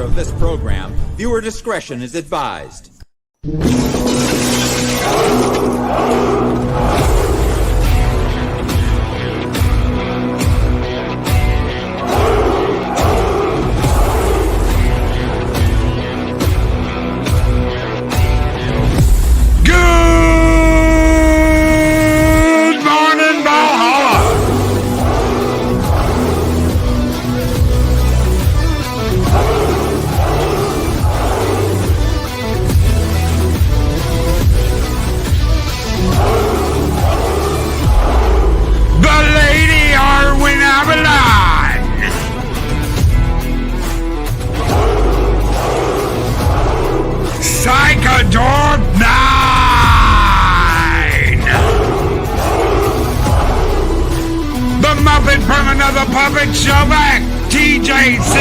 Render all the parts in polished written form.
nature of this program, viewer discretion is advised. From another puppet show back, TJC,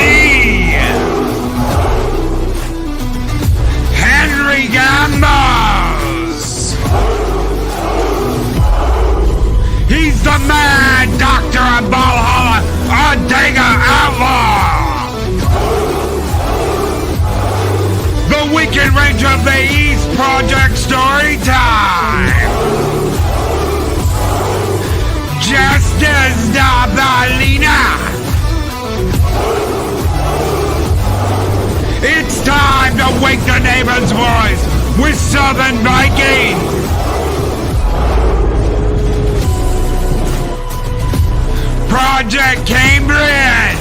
Henry Gambos. He's the mad doctor of Valhalla, a Dagger outlaw. The Wicked Ranger of the East Project story time. Justice Dabalina. It's time to wake the neighbor's voice with Southern Viking. Project Cambridge.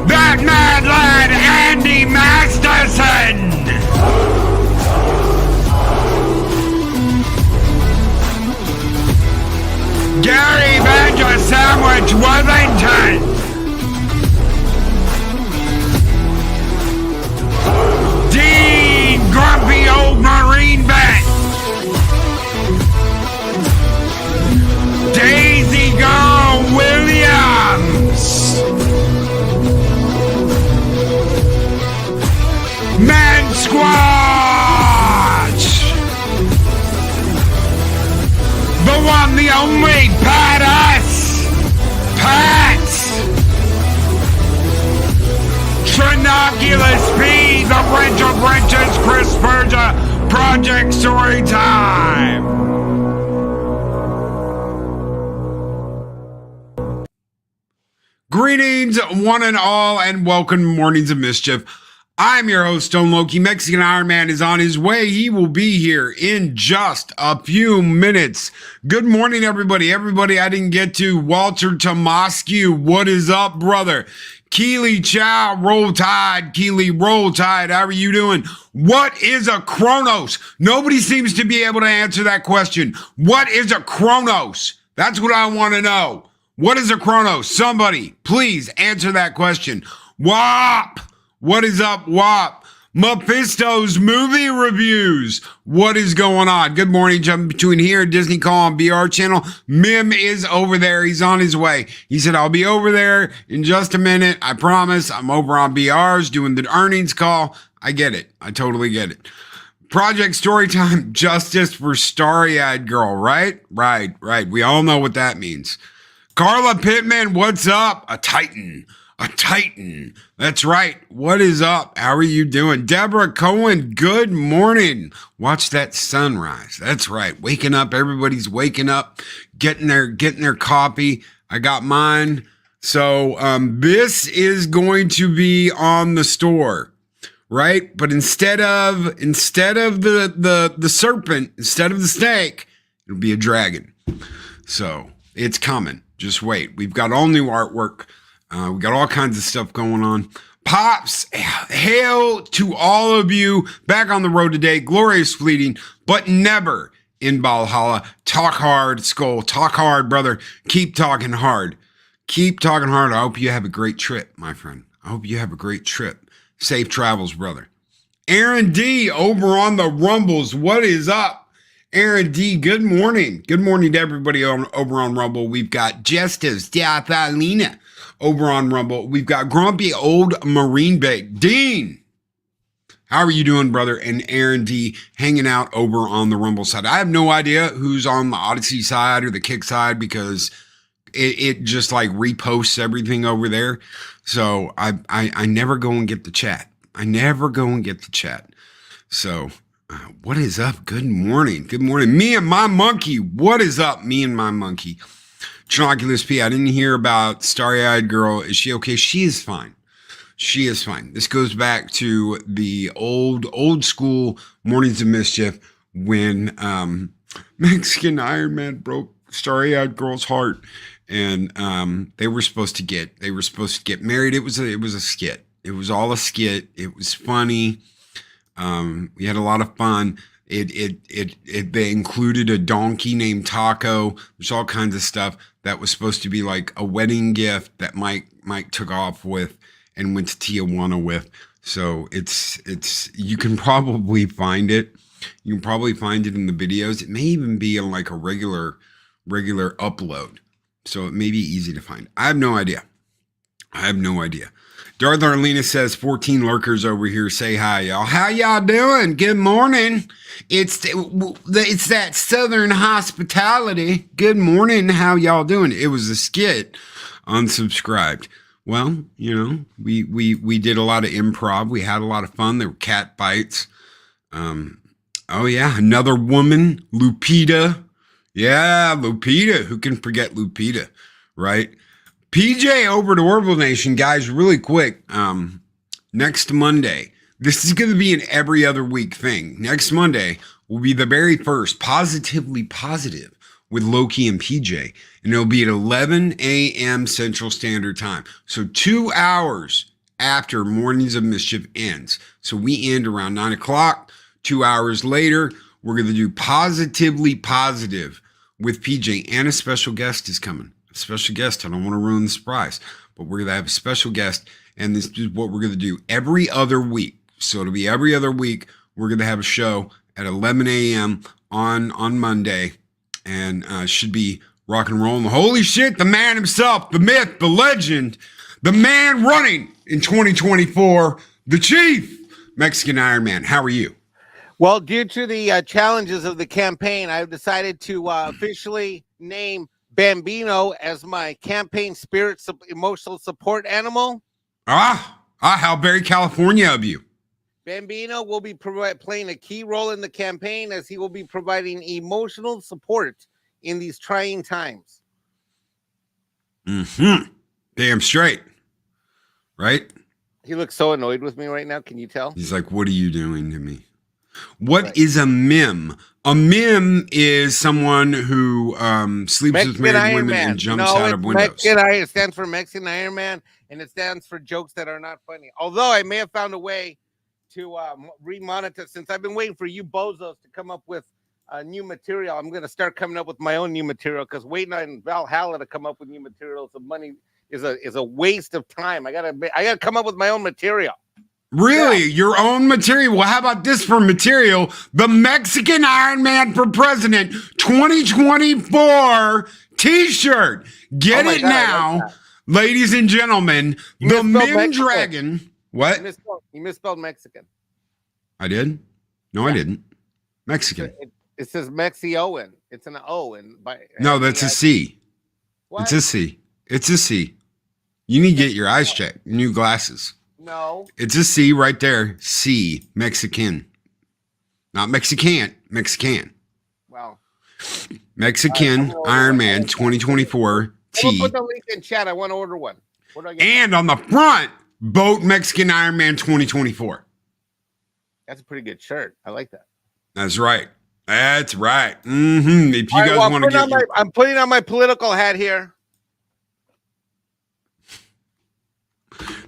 That mad lad Andy Masterson. Gary Badger Sandwich Worthington. Dean Grumpy Old Marine Vet. Daisy Girl Williams. Man Squatch. The one, the only, Pat-Us! Pats! Trinoculus P, the Wrench of Wrenches, Chris Berger, Project Story Time! Greetings, one and all, and welcome to Mornings of Mischief. I'm your host, Stone Loki. Mexican Ironman is on his way. He will be here in just a few minutes. Good morning, everybody. Everybody I didn't get to. Walter Tomascu, what is up, brother? Keely Chow, roll tide. Keely, roll tide. How are you doing? What is a Chronos? Nobody seems to be able to answer that question. What is a Chronos? That's what I want to know. What is a Chronos? Somebody, please answer that question. WAP! What is up, WAP? Mephisto's movie reviews. What is going on? Good morning. Jumping between here and Disney Call on BR channel. Mim is over there. He's on his way. He said, I'll be over there in just a minute. I promise. I'm over on BR's doing the earnings call. I get it. I totally get it. Project Storytime, justice for starry-eyed girl, right? Right. We all know what that means. Carla Pittman, what's up? A Titan. A Titan. That's right. What is up? How are you doing? Deborah Cohen, good morning. Watch that sunrise. That's right. Waking up. Everybody's waking up, getting their coffee. I got mine. So this is going to be on the store, right? But instead of the serpent, instead of the snake, it'll be a dragon. So it's coming. Just wait. We've got all new artwork. We got all kinds of stuff going on. Pops, hail to all of you. Back on the road today. Glorious fleeting, but never in Valhalla. Talk hard, Skull. Talk hard, brother. Keep talking hard. Keep talking hard. I hope you have a great trip, my friend. I hope you have a great trip. Safe travels, brother. Aaron D over on the Rumbles. What is up? Aaron D, good morning. Good morning to everybody over on Rumble. We've got Justice Diathalina over on Rumble. We've got Grumpy Old Marine Bait. Dean, how are you doing, brother? And Aaron D hanging out over on the Rumble side. I have no idea who's on the Odyssey side or the Kick side because it just like reposts everything over there. So I never go and get the chat. I never go and get the chat. So what is up? Good morning. Good morning. Me and my monkey. What is up? Me and my monkey. Chinoculus P. I didn't hear about Starry-Eyed Girl. Is she okay? She is fine. She is fine. This goes back to the old school Mornings of Mischief when Mexican Ironman broke Starry-Eyed Girl's heart, and they were supposed to get married. It was a skit. It was all a skit. It was funny. We had a lot of fun. They included a donkey named Taco. There's all kinds of stuff that was supposed to be like a wedding gift that Mike took off with and went to Tijuana with. So it's you can probably find it. You can probably find it in the videos. It may even be in like a regular upload. So it may be easy to find. I have no idea. Darth Arlena says 14 lurkers over here. Say hi, y'all. How y'all doing? Good morning. It's that Southern hospitality. Good morning. How y'all doing? It was a skit. Unsubscribed. Well, you know, we did a lot of improv. We had a lot of fun. There were cat fights. Oh yeah, another woman, Lupita. Yeah, Lupita. Who can forget Lupita, right? PJ over to Orville Nation, guys, really quick. Next Monday, this is going to be an every other week thing. Next Monday will be the very first Positively Positive with Loki and PJ, and it'll be at 11 a.m. Central Standard Time. So 2 hours after Mornings of Mischief ends. So we end around 9 o'clock. 2 hours later, we're going to do Positively Positive with PJ, and a special guest is coming. A special guest. I don't want to ruin the surprise, but we're going to have a special guest, and this is what we're going to do every other week. So it'll be every other week. We're going to have a show at 11 a.m. on Monday, and should be rock and rolling. Holy shit, the man himself, the myth, the legend, the man running in 2024, the chief, Mexican Ironman. How are you? Well, due to the challenges of the campaign, I've decided to officially name Bambino as my campaign spirit emotional support animal. How very California of you. Bambino will be playing a key role in the campaign, as he will be providing emotional support in these trying times. Damn straight. Right? He looks so annoyed with me right now. Can you tell? He's like, what are you doing to me? What is a mim? A mim is someone who sleeps Mexican with married women Ironman. and jumps out of windows. It stands for Mexican Ironman, and it stands for jokes that are not funny. Although I may have found a way to remonetize, since I've been waiting for you bozos to come up with new material. I'm going to start coming up with my own new material, because waiting on Valhalla to come up with new materials of money is a waste of time. I gotta come up with my own material. Really? Yeah. Your own material? Well, how about this for material? The Mexican Ironman for President 2024 t-shirt. Get it now, ladies and gentlemen. The Mim Dragon. What? You misspelled Mexican. I did? No, I didn't. Mexican. It says Mexioan. It's an O. No, that's a C. What? It's a C. It's a C. You need to get your eyes checked. New glasses. No. It's a C right there. C. Mexican. Not Mexican. Mexican. Wow. Mexican Ironman 2024 T. Put the link in chat. I want to order one. What do I get? And on the front, vote Mexican Ironman 2024. That's a pretty good shirt. I like that. That's right. That's right. If you guys want to get I'm putting on my political hat here.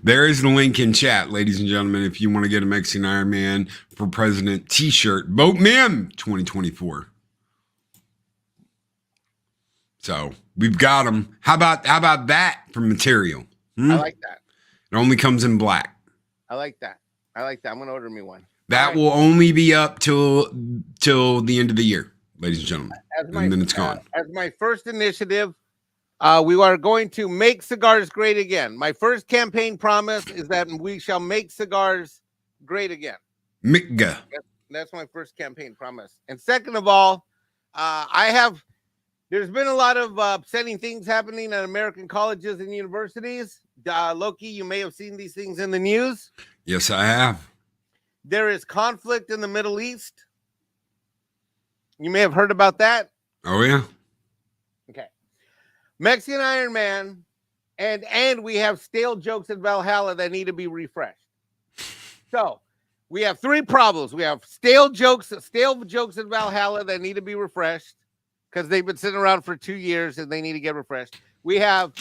There is the link in chat, ladies and gentlemen. If you want to get a Mexican Ironman for President t-shirt, vote MIM 2024. So we've got them. How about that for material? I like that. It only comes in black. I like that. I'm going to order me one. That will only be up till the end of the year, ladies and gentlemen. And then it's gone. As my first initiative, we are going to make cigars great again. My first campaign promise is that we shall make cigars great again. MIGA. That's my first campaign promise. And second of all, I have There's been a lot of upsetting things happening at American colleges and universities. Loki, you may have seen these things in the news. Yes, I have. There is conflict in the Middle East. You may have heard about that. Oh, yeah. Okay. Mexican Ironman, and we have stale jokes in Valhalla that need to be refreshed. So we have three problems. We have stale jokes in Valhalla that need to be refreshed because they've been sitting around for 2 years and they need to get refreshed. We have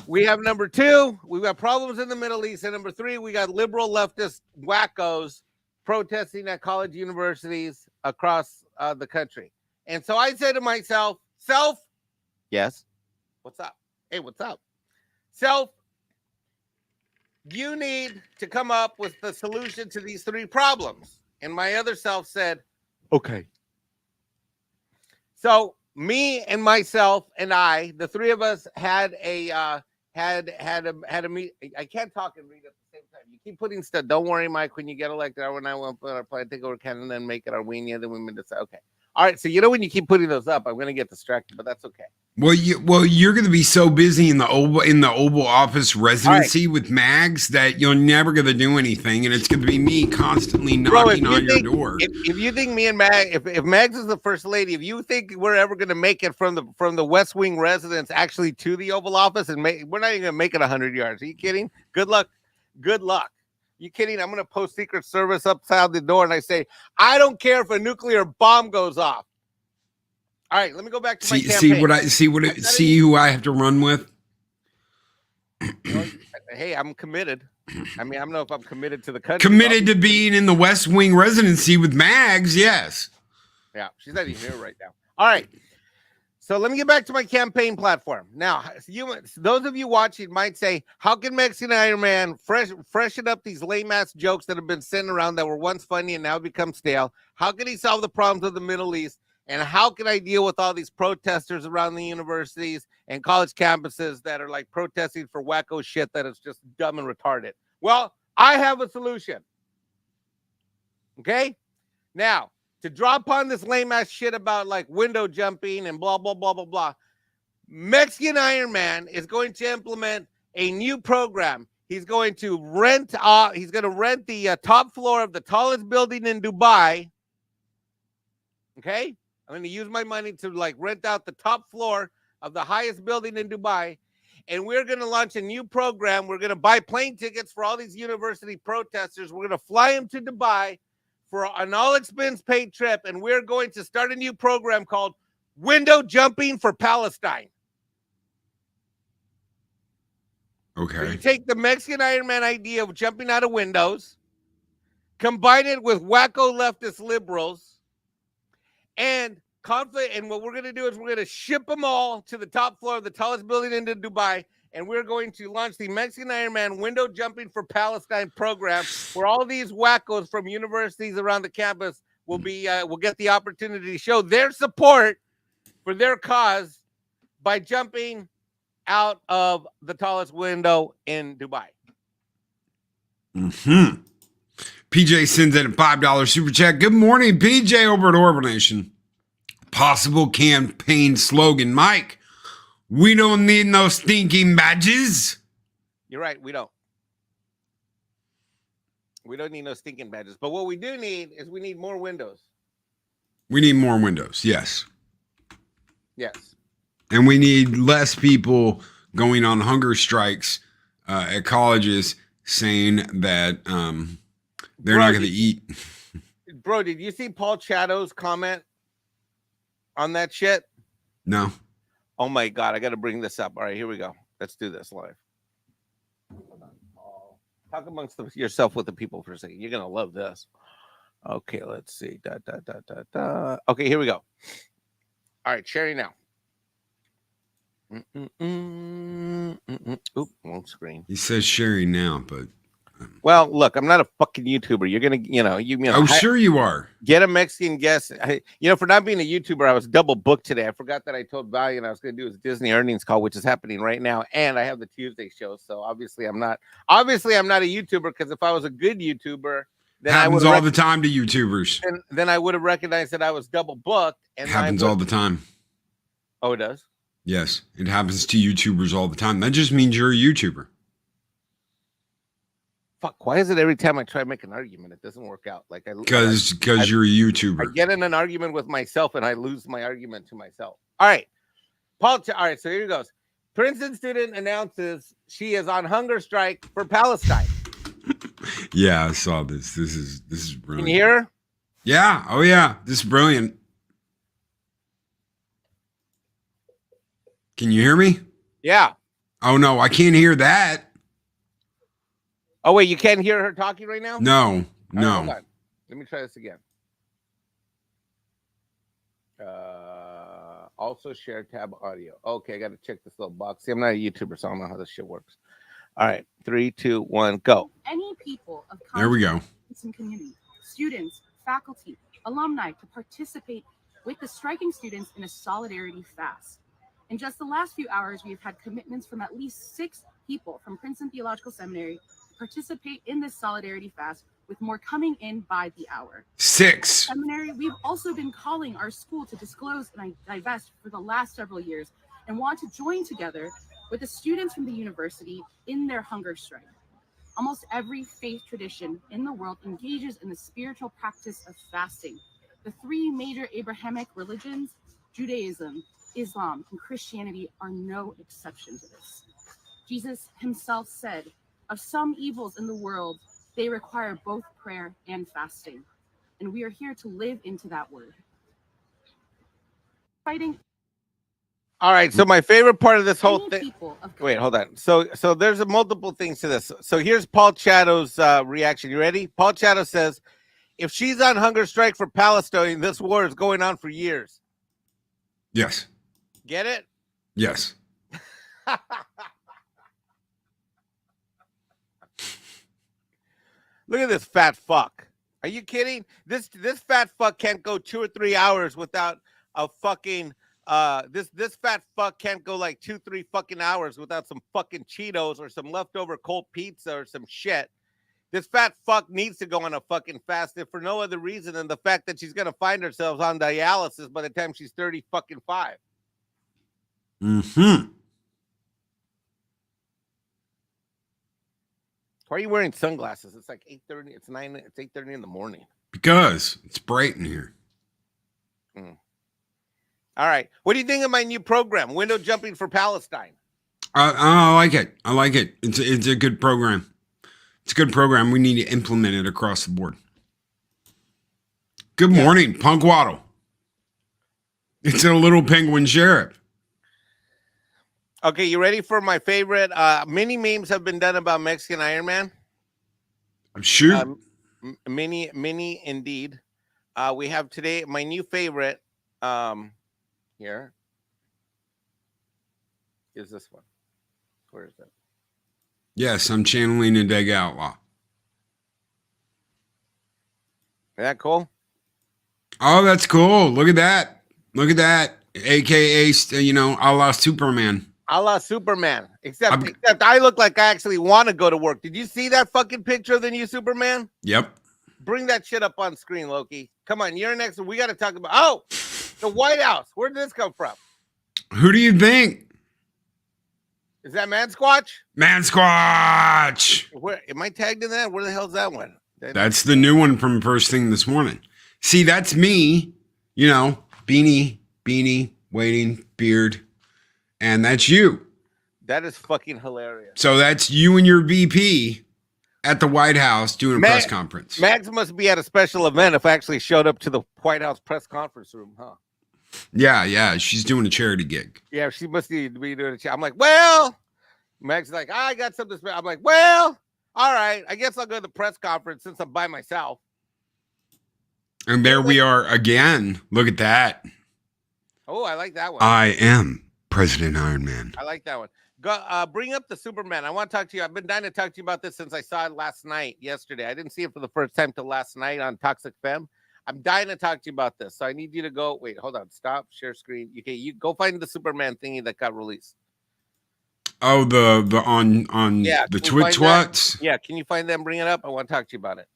number two, we've got problems in the Middle East. And number three, we got liberal leftist wackos protesting at college universities across the country. And so I said to myself, yes, what's up? Hey, what's up? Self, you need to come up with the solution to these three problems. And my other self said, okay. So me and myself and I, the three of us had a meet. I can't talk and read at the same time. You keep putting stuff. Don't worry, Mike. When you get elected, when I won't put our plan, take over Canada, and then make it Armenia. Then we decide. Okay. All right. So when you keep putting those up, I'm going to get distracted, but that's okay. Well, you're going to be so busy in the Oval Office residency with Mags that you're never going to do anything, and it's going to be me constantly knocking on your door. If you think me and Mags, if Mags is the first lady, if you think we're ever going to make it from the West Wing residence actually to the Oval Office, and we're not even going to make it 100 yards. Are you kidding? Good luck. You kidding? I'm going to post Secret Service upside the door, and I say, I don't care if a nuclear bomb goes off. All right, let me go back to my campaign. See who I have to run with. Hey, I'm committed. I mean, I don't know if I'm committed to the country. Committed to being in the West Wing residency with Mags, yes. Yeah, she's not even here right now. All right. So let me get back to my campaign platform. Now, those of you watching might say, how can Mexican Ironman freshen up these lame-ass jokes that have been sent around that were once funny and now become stale? How can he solve the problems of the Middle East? And how can I deal with all these protesters around the universities and college campuses that are like protesting for wacko shit that is just dumb and retarded? Well, I have a solution. Okay? Now, to draw upon this lame-ass shit about like window jumping and blah, blah, blah, blah, blah, Mexican Ironman is going to implement a new program. He's going to rent the top floor of the tallest building in Dubai. Okay? I'm going to use my money to like rent out the top floor of the highest building in Dubai. And we're going to launch a new program. We're going to buy plane tickets for all these university protesters. We're going to fly them to Dubai for an all expense paid trip. And we're going to start a new program called Window Jumping for Palestine. Okay. So you take the Mexican Ironman idea of jumping out of windows, combine it with wacko leftist liberals, and conflict. And what we're going to do is we're going to ship them all to the top floor of the tallest building in Dubai. And we're going to launch the Mexican Ironman Window Jumping for Palestine program, where all these wackos from universities around the campus will get the opportunity to show their support for their cause by jumping out of the tallest window in Dubai. Mm-hmm. PJ sends in a $5 super chat. Good morning, PJ over at Orville Nation. Possible campaign slogan, Mike. We don't need no stinking badges. You're right. We don't. We don't need no stinking badges. But what we do need is we need more windows. We need more windows. Yes. Yes. And we need less people going on hunger strikes at colleges saying that they're not going to eat. Bro, did you see Paul Chatto's comment on that shit? No. Oh my God, I got to bring this up. All right, here we go. Let's do this live. Talk amongst yourself with the people for a second. You're going to love this. Okay, let's see. Okay, here we go. All right, sharing now. Oop, wrong screen. He says sharing now, but well, look, I'm not a fucking YouTuber. You're gonna, oh, sure you are. Get a Mexican guest. For not being a YouTuber, I was double booked today. I forgot that I told Valiant I was gonna do his Disney earnings call, which is happening right now, and I have the Tuesday show. So obviously, I'm not a YouTuber, because if I was a good YouTuber, then happens all the time to YouTubers. And then I would have recognized that I was double booked. And happens all the time. Oh, it does? Yes, it happens to YouTubers all the time. That just means you're a YouTuber. Fuck, why is it every time I try to make an argument, it doesn't work out? Like Because you're a YouTuber. I get in an argument with myself and I lose my argument to myself. All right. All right, so here he goes. Princeton student announces she is on hunger strike for Palestine. Yeah, I saw this. This is brilliant. Can you hear her? Yeah. Oh yeah. This is brilliant. Can you hear me? Yeah. Oh no, I can't hear that. Oh wait, you can't hear her talking right now? No. Right, hold on. Let me try this again. Also share tab audio. Okay, I got to check this little box. See, I'm not a YouTuber, so I don't know how this shit works. All right, 3, 2, 1, go. Any people of there we go. Community, students, faculty, alumni to participate with the striking students in a solidarity fast. In just the last few hours, we have had commitments from at least 6 people from Princeton Theological Seminary to participate in this solidarity fast, with more coming in by the hour. 6. Seminary, we've also been calling our school to disclose and divest for the last several years and want to join together with the students from the university in their hunger strike. Almost every faith tradition in the world engages in the spiritual practice of fasting. The 3 major Abrahamic religions, Judaism, Islam, and Christianity, are no exception to this. Jesus himself said, of some evils in the world, they require both prayer and fasting. And we are here to live into that word. Fighting. All right, so my favorite part of this whole thing. Wait, hold on. So there's multiple things to this. So here's Paul Chatto's reaction. You ready? Paul Chatto says, if she's on hunger strike for Palestine, this war is going on for years. Yes. Get it? Yes. Look at this fat fuck. Are you kidding? This fat fuck can't go 2 or 3 hours without a fucking this fat fuck can't go like 2-3 fucking hours without some fucking Cheetos or some leftover cold pizza or some shit. This fat fuck needs to go on a fucking fast, if for no other reason than the fact that she's gonna find herself on dialysis by the time she's 30 fucking 5. Mm-hmm. Why are you wearing sunglasses? It's like 8:30. It's 8:30 in the morning. Because it's bright in here. All right. What do you think of my new program, Window Jumping for Palestine? I like it. I like it. It's a good program. It's a good program. We need to implement it across the board. Good morning, Punk Waddle. It's a little penguin sheriff. Okay, you ready for my favorite? Many memes have been done about Mexican Ironman. Shoot. Many indeed. We have today my new favorite. Here is this one. Where is that? Yes, I'm channeling a Deg Outlaw. Is that cool? Oh, that's cool. Look at that. Look at that. AKA, a la Superman. A la Superman. Except I look like I actually want to go to work. Did you see that fucking picture of the new Superman? Yep. Bring that shit up on screen, Loki. Come on, you're next. We got to talk about. Oh, the White House. Where did this come from? Who do you think? Is that Man Squatch? Man Squatch. Where am I tagged in that? Where the hell's that one? That's the new one from first thing this morning. See, that's me. Beanie, waiting, beard, and that's you. That is fucking hilarious. So that's you and your VP at the White House doing a press conference. Max must be at a special event if I actually showed up to the White House press conference room, huh? Yeah. She's doing a charity gig. Yeah, she must be doing a charity. I'm like, well, Max is like, I got something special. I'm like, well, all right. I guess I'll go to the press conference since I'm by myself. And there we are again. Look at that. Oh, I like that one. I am President Ironman. I like that one. Go, bring up the Superman. I want to talk to you. I've been dying to talk to you about this since I saw it yesterday. I didn't see it for the first time till last night on Toxic Femme. I'm dying to talk to you about this. So I need you to go. Wait, hold on. Stop. Share screen. Okay, you go find the Superman thingy that got released. Oh, the on the Twitch what's? Yeah, can you find them? Bring it up. I want to talk to you about it.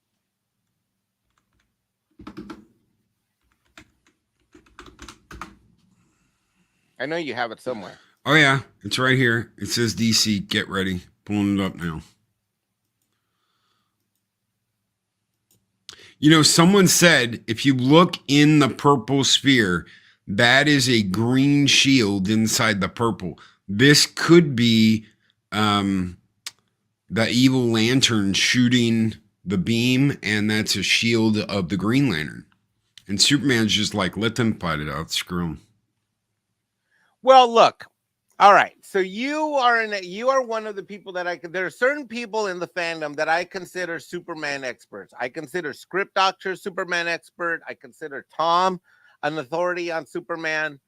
I know you have it somewhere. Oh yeah, it's right here. It says DC. Get ready. Pulling it up now. You know, someone said if you look in the purple sphere, that is a green shield inside the purple. This could be the evil lantern shooting the beam, and that's a shield of the Green Lantern. And Superman's just like, let them fight it out. Screw them. Well, look. All right. So you are one of the people that there are certain people in the fandom that I consider Superman experts. I consider Script Doctor Superman expert. I consider Tom an authority on Superman.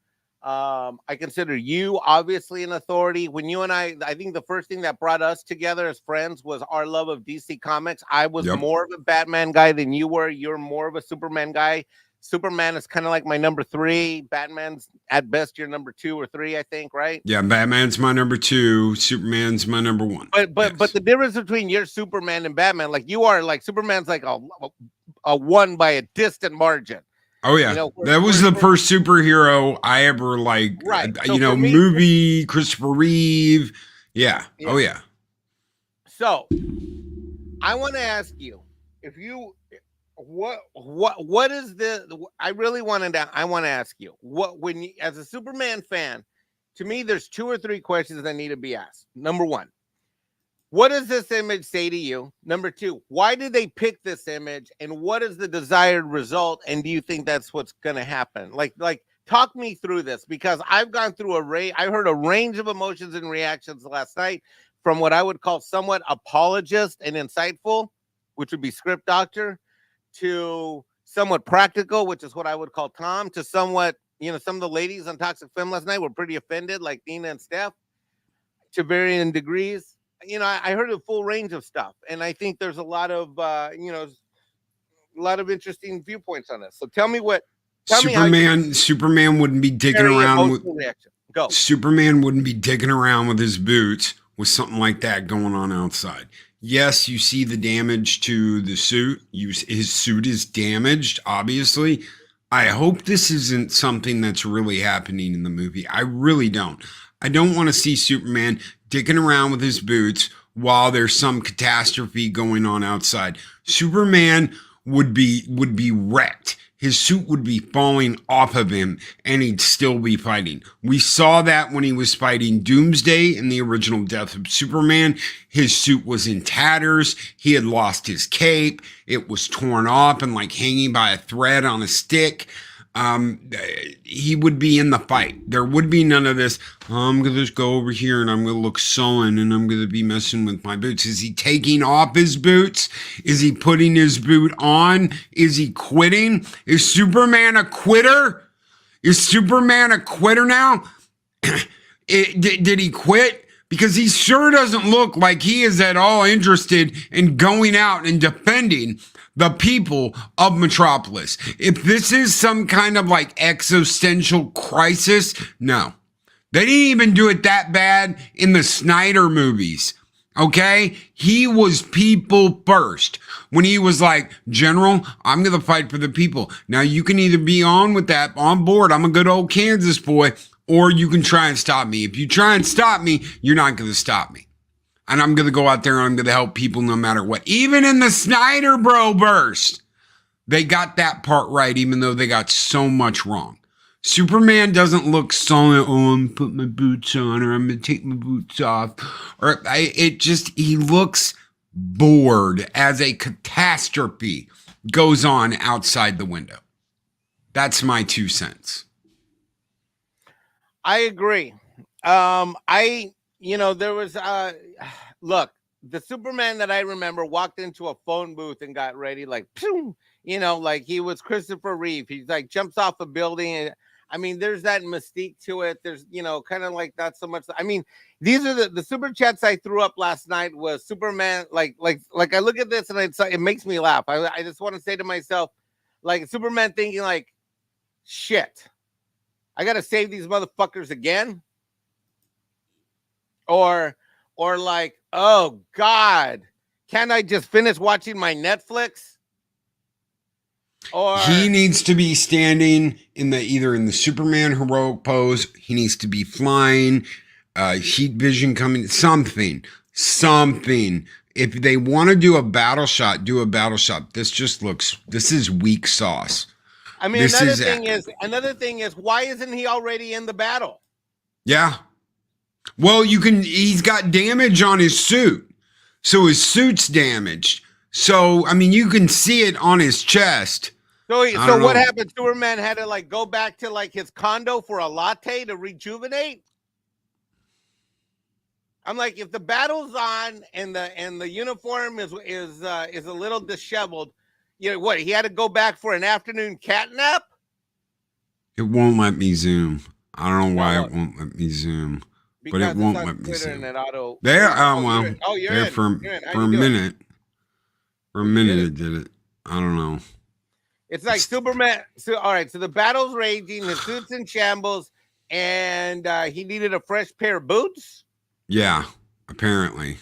I consider you obviously an authority. When you and I think the first thing that brought us together as friends was our love of DC Comics. I was more of a Batman guy than you were. You're more of a Superman guy. Superman is kind of like my number 3. Batman's at best your number 2 or 3, I think, right? Yeah, Batman's my number 2. Superman's my number 1. But the difference between your Superman and Batman, like you are, like Superman's like a 1 by a distant margin. Oh yeah, that was the first superhero I ever like. Right. So movie, Christopher Reeve. Yeah. Oh yeah. So I want to ask you if you. What is I want to ask you when you, as a Superman fan, to me there's 2 or 3 questions that need to be asked. Number 1, what does this image say to you? Number 2, why did they pick this image, and what is the desired result, and do you think that's what's going to happen? Like talk me through this, because I've gone through I heard a range of emotions and reactions last night from what I would call somewhat apologist and insightful, which would be Script Doctor, to somewhat practical, which is what I would call Tom, to somewhat, some of the ladies on Toxic Femme last night were pretty offended, like Nina and Steph, to varying degrees. I heard a full range of stuff, and I think there's a lot of, a lot of interesting viewpoints on this. So tell me Superman wouldn't be digging around with Superman wouldn't be digging around with his boots with something like that going on outside. Yes, you see the damage to the suit. His suit is damaged, obviously. I hope this isn't something that's really happening in the movie. I really don't. I don't want to see Superman digging around with his boots while there's some catastrophe going on outside. Superman would be wrecked. His suit would be falling off of him, and he'd still be fighting. We saw that when he was fighting Doomsday in the original Death of Superman. His suit was in tatters. He had lost his cape. It was torn off and like hanging by a thread on a stick. He would be in the fight. There would be none of this, I'm going to just go over here and I'm going to look sullen and I'm going to be messing with my boots. Is he taking off his boots? Is he putting his boot on? Is he quitting? Is Superman a quitter? Is Superman a quitter now? Did he quit? Because he sure doesn't look like he is at all interested in going out and defending the people of Metropolis. If this is some kind of like existential crisis, no. They didn't even do it that bad in the Snyder movies. Okay? He was people first. When he was like, General, I'm going to fight for the people. Now you can either be on with that, on board. I'm a good old Kansas boy. Or you can try and stop me. If you try and stop me, you're not going to stop me. And I'm going to go out there and I'm going to help people no matter what. Even in the Snyder Bro burst, they got that part right, even though they got so much wrong. Superman doesn't look so, I'm going to put my boots on, or I'm going to take my boots off. He looks bored as a catastrophe goes on outside the window. That's my 2 cents. I agree. There was, look, the Superman that I remember walked into a phone booth and got ready, like, like he was Christopher Reeve. He's like jumps off a building. And I mean, there's that mystique to it. There's, kind of like not so much. I mean, these are the super chats I threw up last night was Superman. Like I look at this and it makes me laugh. I just want to say to myself, like Superman thinking like, shit, I got to save these motherfuckers again. Or like, oh God, can't I just finish watching my Netflix? Or He needs to be standing in either in the Superman heroic pose. He needs to be flying, heat vision coming, something. If they want to do a battle shot, do a battle shot. This is weak sauce. I mean, another thing is, why isn't he already in the battle? Yeah. Well, he's got damage on his suit. So his suit's damaged. So, I mean, you can see it on his chest. So what happened? Superman had to like go back to like his condo for a latte to rejuvenate. I'm like, if the battle's on and the uniform is a little disheveled, you know what? He had to go back for an afternoon cat nap. It won't let me zoom. I don't know why it won't let me zoom, but it won't let me zoom. There, you're in. For a minute. For a minute, it did it. I don't know. It's like Superman. So, all right. So the battle's raging. The suit's in shambles, and he needed a fresh pair of boots. Yeah, apparently.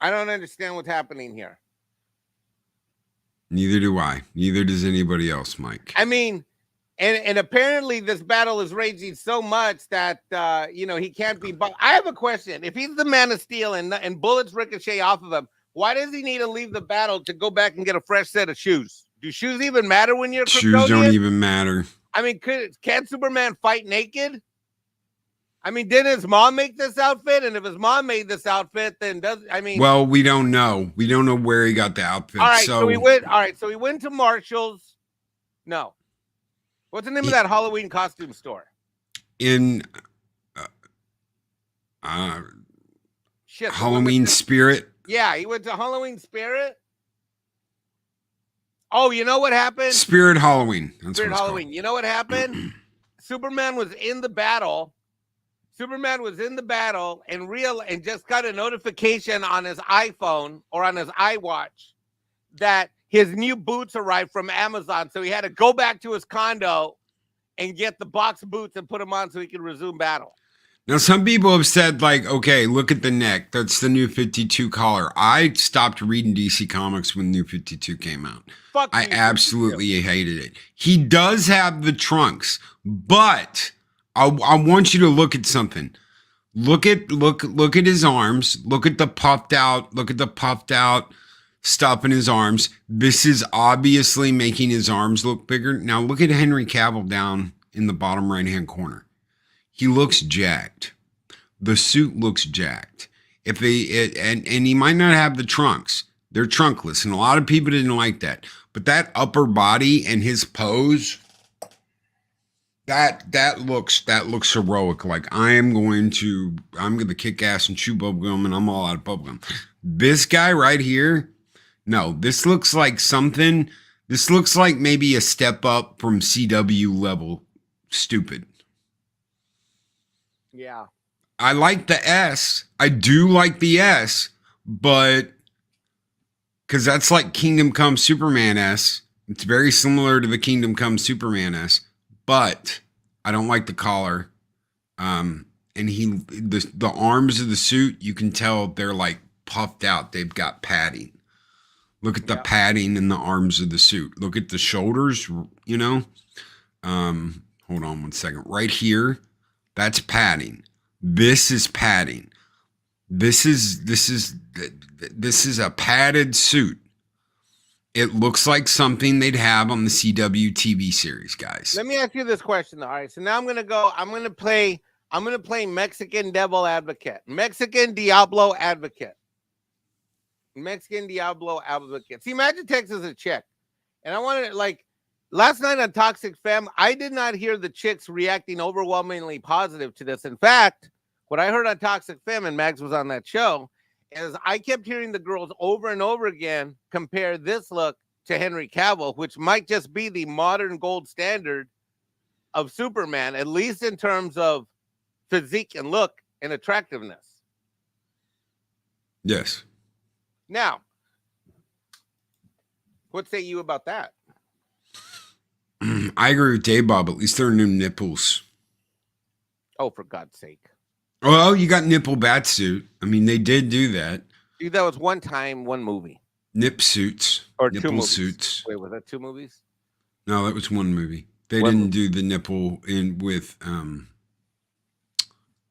I don't understand what's happening here. Neither do I. Neither does anybody else, Mike. I mean, and apparently this battle is raging so much that he can't be. But I have a question: if he's the Man of Steel and bullets ricochet off of him, why does he need to leave the battle to go back and get a fresh set of shoes? Do shoes even matter when you're Kryptonian? Shoes don't even matter. I mean, can Superman fight naked? I mean, didn't his mom make this outfit? And if his mom made this outfit, then well, we don't know. We don't know where he got the outfit. All right, so he went. All right, so he went to Marshall's. No, what's the name of that Halloween costume store? In Halloween Spirit. Yeah, he went to Halloween Spirit. Oh, you know what happened? Spirit Halloween. Spirit Halloween. Called. You know what happened? Superman was in the battle. And just got a notification on his iPhone or on his iWatch that his new boots arrived from Amazon. So he had to go back to his condo and get the box boots and put them on so he could resume battle. Now, some people have said, like, okay, look at the neck. That's the new 52 collar. I stopped reading DC Comics when New 52 came out. I absolutely hated it. He does have the trunks, but I want you to look at something. Look at his arms. Look at the puffed out stuff in his arms. This is obviously making his arms look bigger. Now look at Henry Cavill down in the bottom right-hand corner. He looks jacked. The suit looks jacked. And he might not have the trunks. They're trunkless, and a lot of people didn't like that. But that upper body and his pose, that looks heroic. Like I'm gonna kick ass and chew bubblegum, and I'm all out of bubblegum. This guy right here, no, this looks like something. This looks like maybe a step up from CW level stupid. Yeah. I like the S. I do like the S, but because that's like Kingdom Come Superman S. It's very similar to the Kingdom Come Superman S, but I don't like the collar. And the arms of the suit, you can tell they're like puffed out. They've got padding. Look at the padding in the arms of the suit. Look at the shoulders, Hold on one second. Right here, that's padding. This is padding. This is a padded suit. It looks like something they'd have on the CW TV series, guys. Let me ask you this question. All right, so now I'm gonna play Mexican Devil Advocate. Mexican Diablo Advocate. See, Magitex is a chick. And I wanted last night on Toxic Femme, I did not hear the chicks reacting overwhelmingly positive to this. In fact, what I heard on Toxic Femme, and Mags was on that show, is I kept hearing the girls over and over again compare this look to Henry Cavill, which might just be the modern gold standard of Superman, at least in terms of physique and look and attractiveness. Yes. Now, what say you about that? I agree with Dave Bob. At least there are new nipples. Oh, for God's sake. Well, you got nipple bat suit. I mean, they did do that. Dude, that was one time, one movie. Nip suits. Or nipple 2 movies. Suits. Wait, was that 2 movies? No, that was one movie. They What didn't do the nipple in with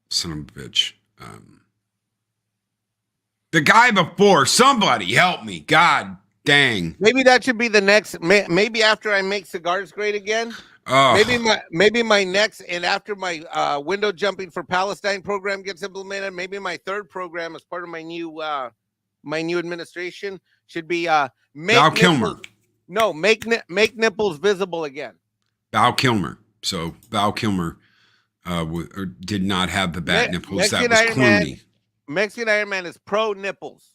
son of a bitch. The guy before. Somebody help me. God dang. Maybe that should be the next. Maybe after I make cigars great again. Oh, Maybe my next, and after my window jumping for Palestine program gets implemented, maybe my third program as part of my new administration should be make Val nipples. Kilmer. No, make nipples visible again. Val Kilmer. So Val Kilmer did not have the bat nipples. That was Clooney. Mexican Ironman is pro nipples.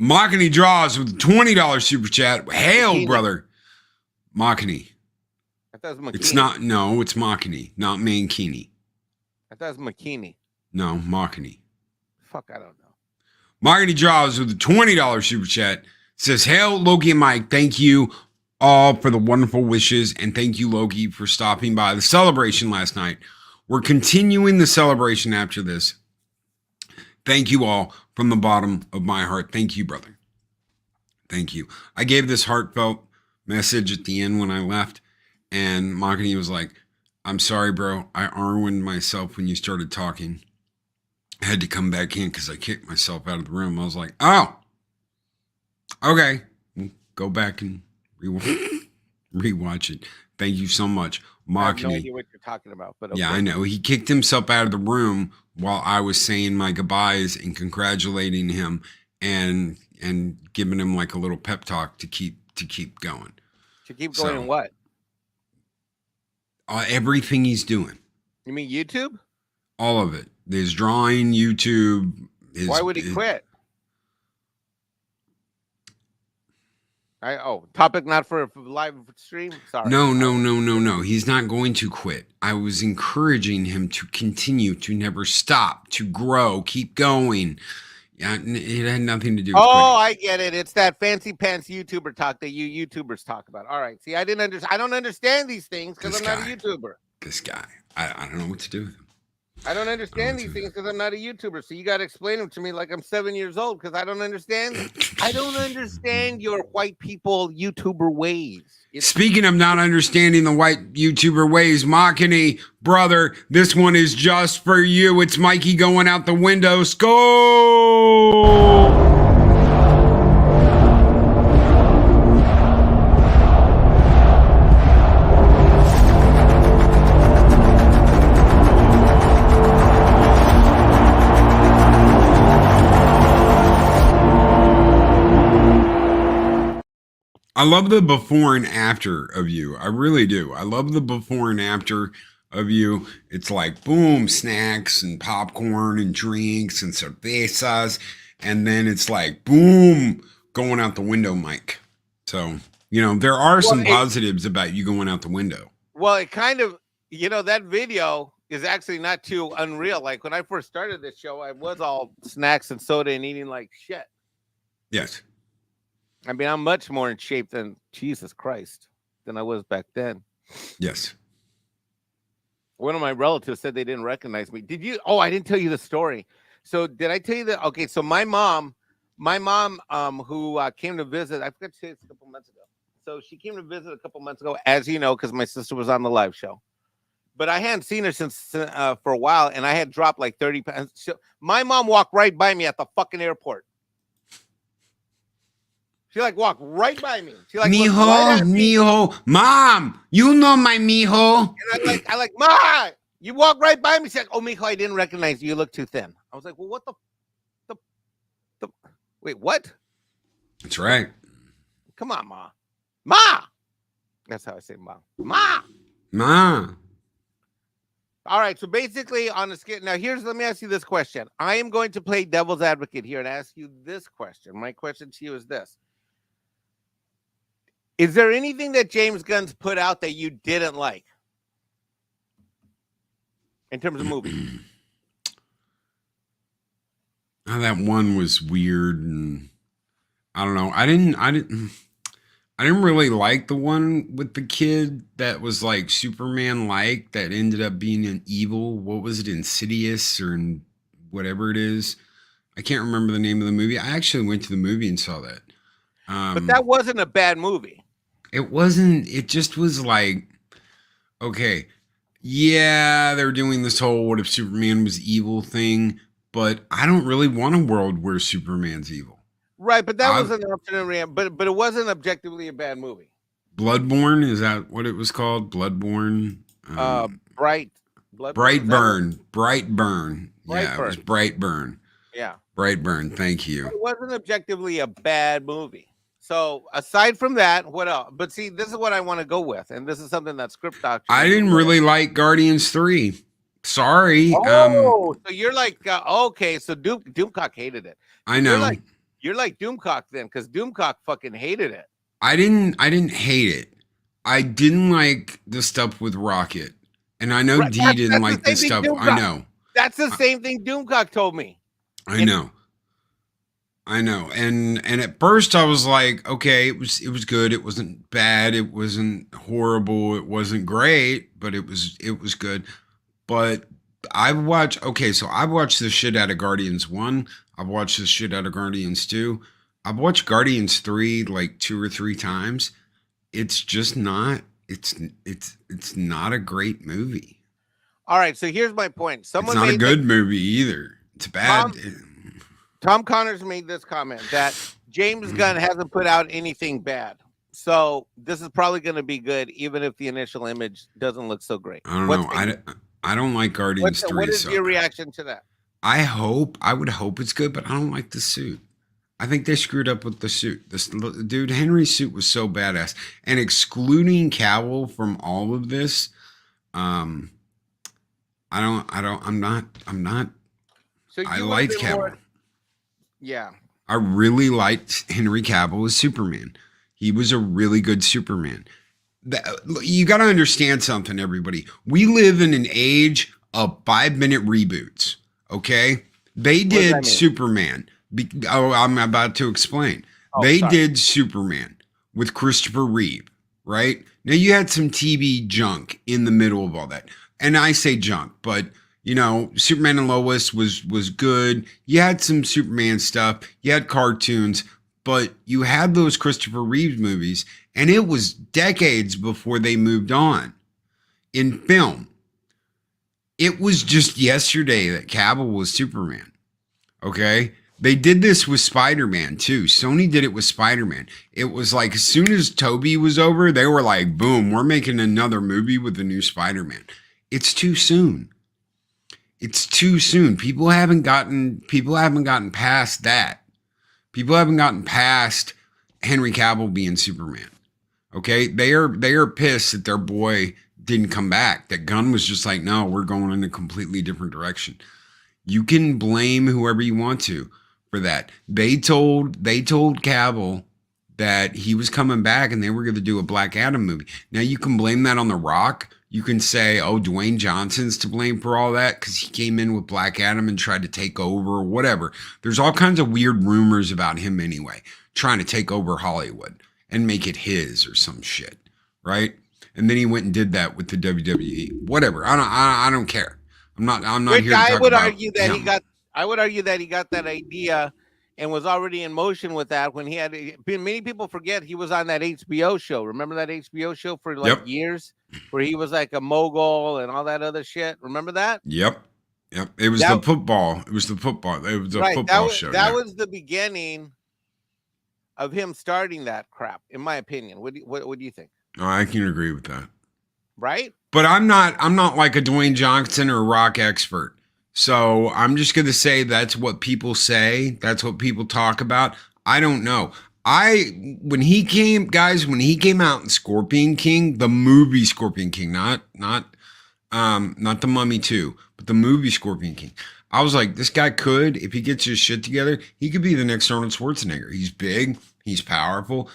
Mockney draws with a $20 super chat. Hail, Makini. brother. Mockney. I thought it was McKinney. It's not. No, it's Mockney, not Mankini. I thought it was McKinney. No, Mockney. Fuck, I don't know. Mockney draws with a $20 super chat. Says, hail, Loki and Mike. Thank you all for the wonderful wishes. And thank you, Loki, for stopping by the celebration last night. We're continuing the celebration after this. Thank you all from the bottom of my heart. Thank you, brother. Thank you. I gave this heartfelt message at the end when I left. And Mockney was like, I'm sorry, bro. I ruined myself when you started talking. I had to come back in because I kicked myself out of the room. I was like, oh, okay. Go back and rewatch it. Thank you so much. Mockney. I have no idea what you're talking about, but okay. Yeah, I know. He kicked himself out of the room while I was saying my goodbyes and congratulating him and giving him like a little pep talk to keep going. To keep going in what? Everything he's doing. You mean YouTube? All of it. His drawing, YouTube. Why would he quit? Topic not for live stream? Sorry. No. He's not going to quit. I was encouraging him to continue, to never stop, to grow, keep going. Yeah, it had nothing to do with quitting. I get it. It's that fancy pants YouTuber talk that you YouTubers talk about. All right. See, I don't understand these things because I'm not a YouTuber. This guy. I don't know what to do with him. I don't understand these things because I'm not a YouTuber. So you got to explain them to me like I'm 7 years old because I don't understand. I don't understand your white people YouTuber ways. Speaking of not understanding the white YouTuber ways, Mockney, brother, this one is just for you. It's Mikey going out the window. Skull! I love the before and after of you. I really do. I love the before and after of you. It's like boom, snacks and popcorn and drinks and cervezas. And then it's like boom, going out the window, Mike. So, there are some positives about you going out the window. Well, it kind of, that video is actually not too unreal. Like when I first started this show, I was all snacks and soda and eating like shit. Yes. I mean, I'm much more in shape than Jesus Christ than I was back then. Yes. One of my relatives said they didn't recognize me. Did you? Oh, I didn't tell you the story. So did I tell you that? Okay. So my mom, who came to visit, I forgot to say this a couple months ago. So she came to visit a couple months ago, as you know, because my sister was on the live show. But I hadn't seen her since for a while, and I had dropped like 30 pounds. So my mom walked right by me at the fucking airport. She walked right by me. She mijo, Mom, you know my mijo. And I like, Ma, you walked right by me. She's like, oh, mijo, I didn't recognize you. You look too thin. I was like, well, what the wait, what? That's right. Come on, Ma. That's how I say Ma. All right. So basically on the skit. Now let me ask you this question. I am going to play devil's advocate here and ask you this question. My question to you is this. Is there anything that James Gunn's put out that you didn't like in terms of movies? That one was weird, and I don't know. I didn't really like the one with the kid that was like Superman-like that ended up being an evil. What was it, Insidious or whatever it is? I can't remember the name of the movie. I actually went to the movie and saw that. But that wasn't a bad movie. It wasn't. It just was like, okay, yeah, they're doing this whole "what if Superman was evil" thing, but I don't really want a world where Superman's evil. Right, but that I was an alternate but it wasn't objectively a bad movie. Bloodborne, is that what it was called? Bloodborne. Bright Bloodborne, is that what- Brightburn. Yeah, it was Brightburn. Brightburn. Yeah. Brightburn. Thank you. It wasn't objectively a bad movie. So aside from that, what else? But see, this is what I want to go with, and this is something that Script Doctor. I didn't really like Guardians 3. Sorry. Oh, so you're like okay, so Doomcock hated it. I know. You're like Doomcock then, because Doomcock fucking hated it. I didn't hate it. I didn't like the stuff with Rocket. And I know Right, D didn't like the this same stuff. thing I know. That's the same thing Doomcock told me. I know. And at first I was like, okay, it was good. It wasn't bad. It wasn't horrible. It wasn't great, but it was good. But I've watched the shit out of Guardians 1. I've watched the shit out of Guardians 2. I've watched Guardians 3 like 2 or 3 times. It's just not it's not a great movie. All right, so here's my point. It's not a good movie either. It's bad. Tom Connors made this comment that James Gunn hasn't put out anything bad. So this is probably going to be good, even if the initial image doesn't look so great. I don't know. I don't like Guardians 3. What is your reaction to that? I would hope it's good, but I don't like the suit. I think they screwed up with the suit. This dude, Henry's suit was so badass. And excluding Cavill from all of this, I'm not. So I liked Cavill. Yeah. I really liked Henry Cavill as Superman. He was a really good Superman. You got to understand something, everybody. We live in an age of 5-minute reboots. Okay, they did Superman. I'm about to explain. They did Superman with Christopher Reeve, right? Now you had some TV junk in the middle of all that, and I say junk, but you know, Superman and Lois was good. You had some Superman stuff. You had cartoons, but you had those Christopher Reeve movies, and it was decades before they moved on in film. It was just yesterday that Cavill was Superman. Okay? They did this with Spider-Man too. Sony did it with Spider-Man. It was like as soon as Toby was over, they were like, boom, we're making another movie with the new Spider-Man. It's too soon. It's too soon. People haven't gotten past that. People haven't gotten past Henry Cavill being Superman. Okay? They are pissed that their boy didn't come back. That Gunn was just like, no, we're going in a completely different direction. You can blame whoever you want to for that. They told Cavill that he was coming back and they were going to do a Black Adam movie. Now you can blame that on The Rock. You can say, oh, Dwayne Johnson's to blame for all that because he came in with Black Adam and tried to take over or whatever. There's all kinds of weird rumors about him anyway, trying to take over Hollywood and make it his or some shit, right? And then he went and did that with the WWE. Whatever. I don't care. I'm not here to talk I would about argue that him. I would argue that he got that idea and was already in motion with that when he had many people forget he was on that HBO show. Remember that HBO show for like years where he was like a mogul and all that other shit? Remember that? Yep. It was the football. It was the football. It was a football show. That was the beginning of him starting that crap, in my opinion. What do you think? Oh, I can agree with that. Right? But I'm not like a Dwayne Johnson or a Rock expert. So I'm just going to say that's what people say. That's what people talk about. I don't know. When he came out in Scorpion King, the movie Scorpion King, not the Mummy 2, but the movie Scorpion King. I was like, this guy could, if he gets his shit together, he could be the next Arnold Schwarzenegger. He's big, he's powerful.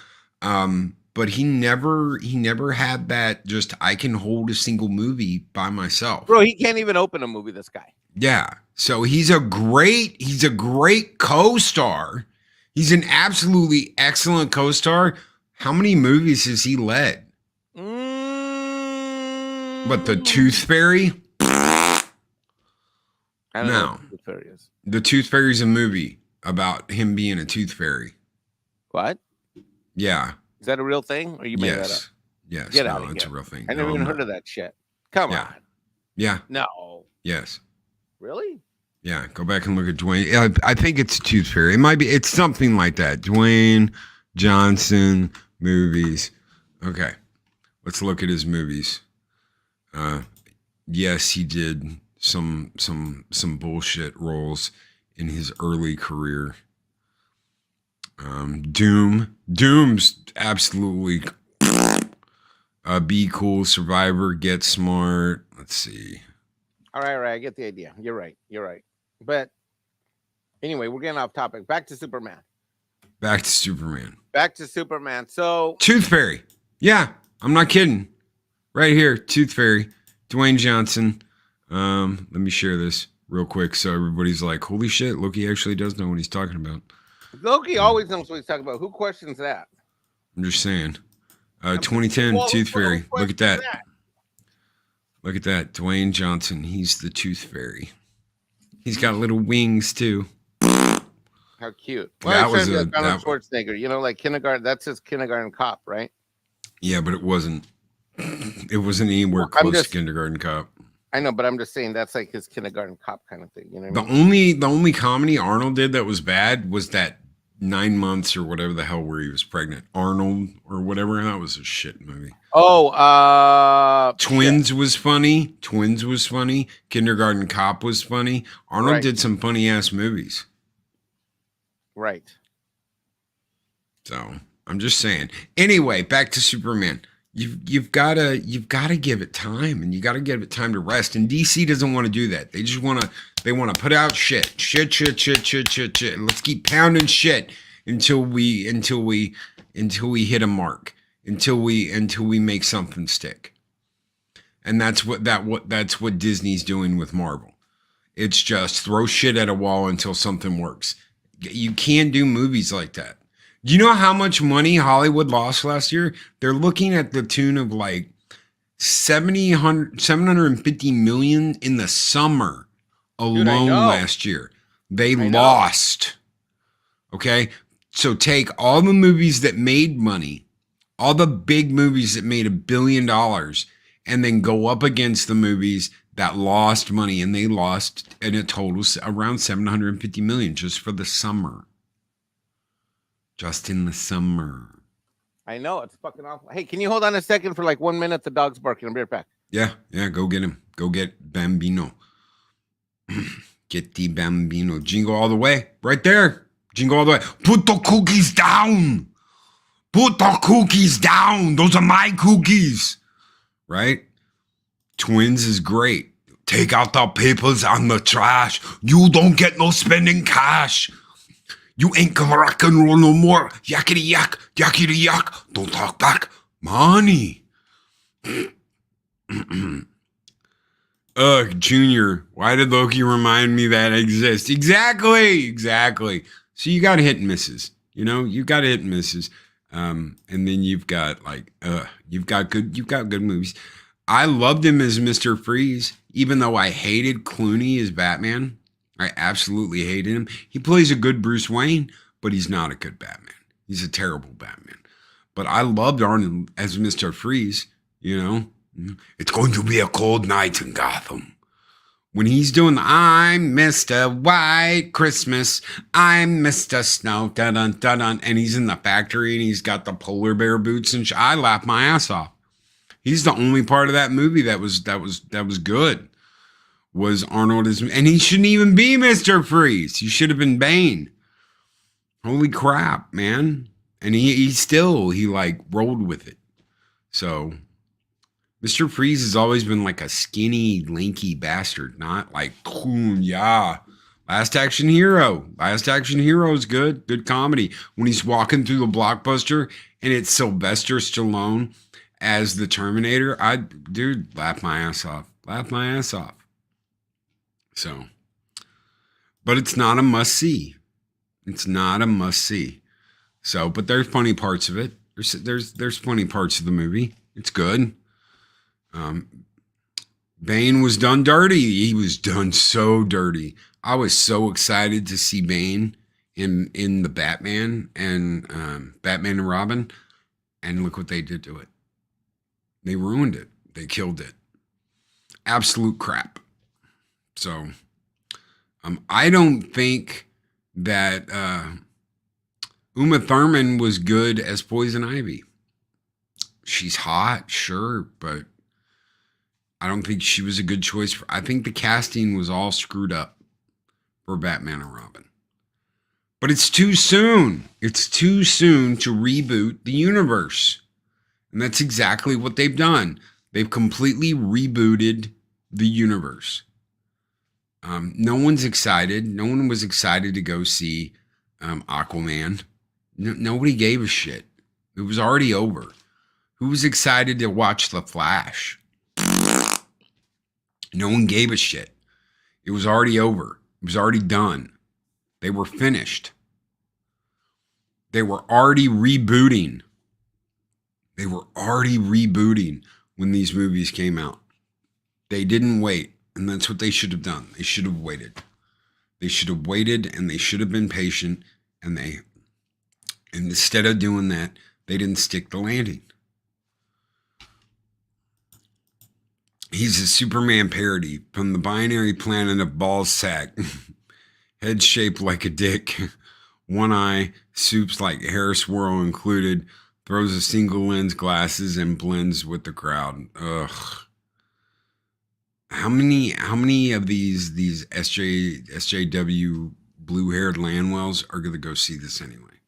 But he never had that just I can hold a single movie by myself. Bro, he can't even open a movie, this guy. Yeah. So he's a great co-star. He's an absolutely excellent co-star. How many movies has he led? What, the Tooth Fairy? I don't know what the Tooth Fairy is. The Tooth Fairy's a movie about him being a tooth fairy. What? Yeah. Is that a real thing, or you made that up? Yes. Yes. Get no, out of it's here. a real thing. I never No, even I'm heard not. of that shit. Come Yeah. on. Yeah. No. Yes. Really? Yeah. Go back and look at Dwayne. I think it's a Tooth Fairy. It might be. It's something like that. Dwayne Johnson movies. Okay. Let's look at his movies. Yes, he did some bullshit roles in his early career. Doom's absolutely Be Cool, Survivor, Get Smart. Let's see. All right. I get the idea. You're right. But anyway, we're getting off topic. Back to Superman. So Tooth Fairy. Yeah, I'm not kidding. Right here, Tooth Fairy, Dwayne Johnson. Let me share this real quick so everybody's like, holy shit, Loki actually does know what he's talking about. Loki always knows what he's talking about. Who questions that? I'm just saying. 2010 Tooth Fairy. Look at that. Look at that. Dwayne Johnson. He's the Tooth Fairy. He's got little wings too. How cute. Well, That was Arnold Schwarzenegger. You know, like kindergarten. That's his Kindergarten Cop, right? Yeah, but it wasn't. It wasn't anywhere close to Kindergarten Cop. I know, but I'm just saying that's like his Kindergarten Cop kind of thing. You know what I mean? The only comedy Arnold did that was bad was that 9 months or whatever the hell where he was pregnant. Arnold or whatever. That was a shit movie. Oh, Twins was funny. Kindergarten Cop was funny. Arnold did some funny ass movies. Right. So I'm just saying. Anyway, back to Superman. You've gotta give it time, and you gotta give it time to rest. And DC doesn't want to do that. They just want to put out shit. And let's keep pounding shit until we hit a mark, until we make something stick. And that's what Disney's doing with Marvel. It's just throw shit at a wall until something works. You can't do movies like that. Do you know how much money Hollywood lost last year? They're looking at the tune of like 750 million in the summer alone last year. They lost. Okay. So take all the movies that made money, all the big movies that made $1 billion, and then go up against the movies that lost money, and they lost in a total around 750 million just for the summer. Just in the summer. I know, it's fucking awful. Hey, can you hold on a second for like 1 minute? The dog's barking. I'll be right back. Yeah, go get him. Go get Bambino. Get the Bambino. Jingle all the way. Right there. Jingle all the way. Put the cookies down. Put the cookies down. Those are my cookies. Right? Twins is great. Take out the papers on the trash. You don't get no spending cash. You ain't gonna rock and roll no more. Yakety yak, yakety yak. Don't talk back. Money. Ugh, Junior. Why did Loki remind me that exists? Exactly. So you got hit and misses. You know, you got hit and misses. And then you've got you've got good movies. I loved him as Mr. Freeze, even though I hated Clooney as Batman. I absolutely hated him. He plays a good Bruce Wayne, but he's not a good Batman. He's a terrible Batman. But I loved Arnold as Mr. Freeze, you know. It's going to be a cold night in Gotham. When he's doing the I'm Mr. White Christmas, I'm Mr. Snow, dun dun dun, and he's in the factory and he's got the polar bear boots and I laughed my ass off. He's the only part of that movie that was good. Was Arnold and he shouldn't even be Mr. Freeze. He should have been Bane. Holy crap, man. And he rolled with it. So Mr. Freeze has always been like a skinny, lanky bastard, not like, yeah. Last Action Hero is good. Good comedy. When he's walking through the Blockbuster and it's Sylvester Stallone as the Terminator, laugh my ass off. So, but it's not a must see. So, but there's funny parts of it. There's funny parts of the movie. It's good. Bane was done dirty. He was done so dirty. I was so excited to see Bane in the Batman and Batman and Robin. And look what they did to it. They ruined it. They killed it. Absolute crap. So I don't think that Uma Thurman was good as Poison Ivy. She's hot, sure, but I don't think she was a good choice. I think the casting was all screwed up for Batman and Robin. But it's too soon. It's too soon to reboot the universe. And that's exactly what they've done. They've completely rebooted the universe. No one's excited. No one was excited to go see Aquaman. Nobody gave a shit. It was already over. Who was excited to watch The Flash? No one gave a shit. It was already over. It was already done. They were finished. They were already rebooting. They were already rebooting when these movies came out. They didn't wait, and that's what they should have done. They should have waited. They should have waited, and they should have been patient, and instead of doing that, they didn't stick the landing. He's a Superman parody from the binary planet of Ballsack. Head shaped like a dick. One eye, soups like hair swirl included. Throws a single lens glasses and blends with the crowd. Ugh. How many of these SJW blue-haired Landwells are going to go see this anyway?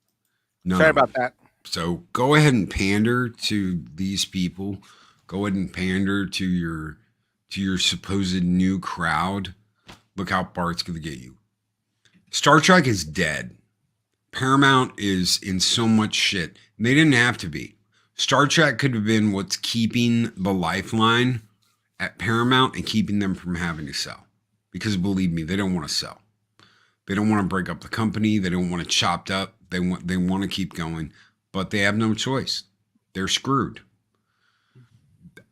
None Sorry of them. about that. So go ahead and pander to these people. Go ahead and pander to your supposed new crowd. Look how far it's going to get you. Star Trek is dead. Paramount is in so much shit. And they didn't have to be. Star Trek could have been what's keeping the lifeline at Paramount and keeping them from having to sell. Because believe me, they don't want to sell. They don't want to break up the company. They don't want it chopped up. They want to keep going. But they have no choice. They're screwed.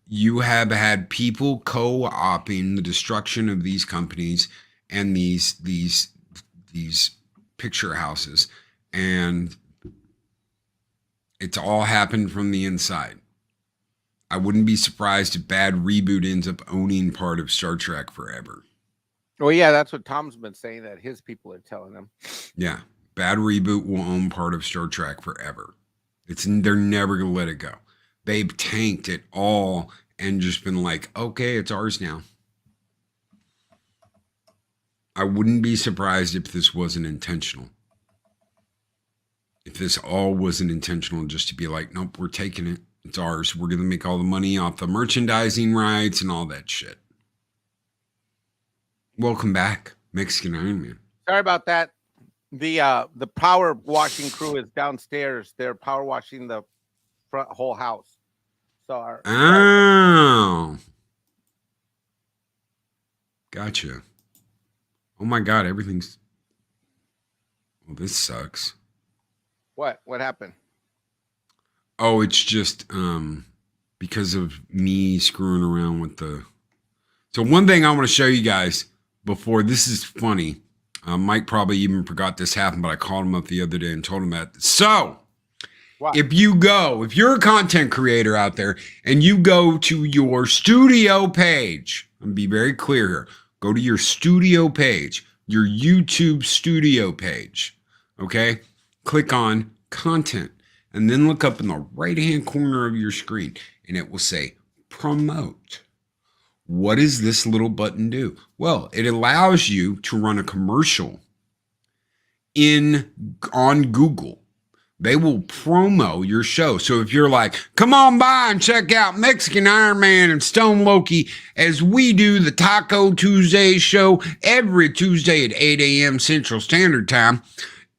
You have had people co-opting the destruction of these companies and these picture houses, and it's all happened from the inside. I wouldn't be surprised if Bad Reboot ends up owning part of Star Trek forever. Well, yeah, that's what Tom's been saying, that his people are telling him. Yeah, Bad Reboot will own part of Star Trek forever. They're never gonna let it go. They've tanked it all and just been like, okay, it's ours now. I wouldn't be surprised if this wasn't intentional. If this all wasn't intentional, just to be like, nope, we're taking it. It's ours. We're going to make all the money off the merchandising rights and all that shit. Welcome back, Mexican Ironman. Sorry about that. The power washing crew is downstairs. They're power washing the whole house. So Oh. Gotcha. Oh my God, everything's... Well, this sucks. What happened? Oh, it's just because of me screwing around with the... So one thing I want to show you guys before, this is funny. Mike probably even forgot this happened, but I called him up the other day and told him that. So, what? If you're a content creator out there and you go to your studio page, I'm going to be very clear here. Go to your studio page, your YouTube studio page, okay? Click on content and then look up in the right-hand corner of your screen and it will say promote. What does this little button do? Well, it allows you to run a commercial on Google. They will promo your show. So if you're like, come on by and check out Mexican Ironman and Stone Loki as we do the Taco Tuesday show every Tuesday at 8 a.m. Central Standard Time,